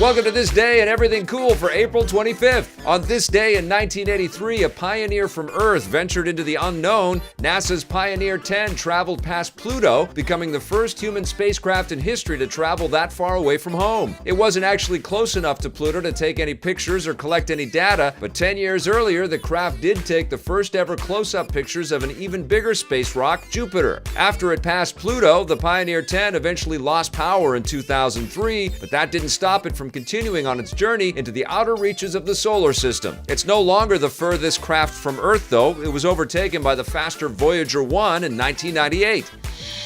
Welcome to This Day and Everything Cool for April 25th. On this day in 1983, a pioneer from Earth ventured into the unknown. NASA's Pioneer 10 traveled past Pluto, becoming the first human spacecraft in history to travel that far away from home. It wasn't actually close enough to Pluto to take any pictures or collect any data, but 10 years earlier, the craft did take the first ever close-up pictures of an even bigger space rock, Jupiter. After it passed Pluto, the Pioneer 10 eventually lost power in 2003, but that didn't stop it from continuing on its journey into the outer reaches of the solar system. It's no longer the furthest craft from Earth, though. It was overtaken by the faster Voyager 1 in 1998.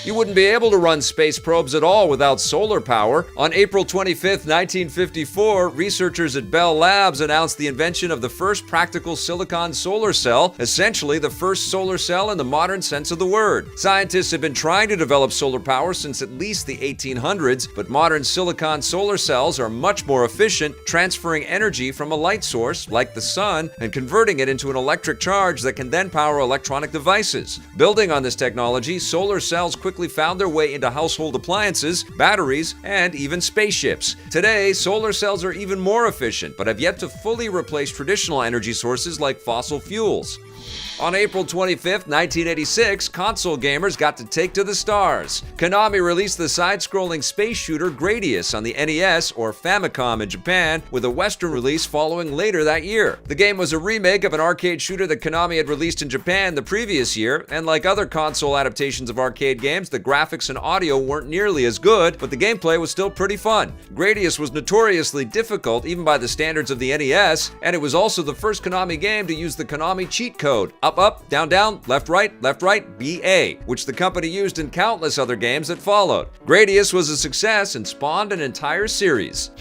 You wouldn't be able to run space probes at all without solar power. On April 25, 1954, researchers at Bell Labs announced the invention of the first practical silicon solar cell, essentially the first solar cell in the modern sense of the word. Scientists have been trying to develop solar power since at least the 1800s, but modern silicon solar cells are much more efficient, transferring energy from a light source, like the sun, and converting it into an electric charge that can then power electronic devices. Building on this technology, solar cells quickly found their way into household appliances, batteries, and even spaceships. Today, solar cells are even more efficient, but have yet to fully replace traditional energy sources like fossil fuels. On April 25, 1986, console gamers got to take to the stars. Konami released the side-scrolling space shooter Gradius on the NES, or Famicom in Japan, with a Western release following later that year. The game was a remake of an arcade shooter that Konami had released in Japan the previous year, and like other console adaptations of arcade games, the graphics and audio weren't nearly as good, but the gameplay was still pretty fun. Gradius was notoriously difficult, even by the standards of the NES, and it was also the first Konami game to use the Konami cheat code, up, down, left, right, BA, which the company used in countless other games that followed. Gradius was a success and spawned an entire series.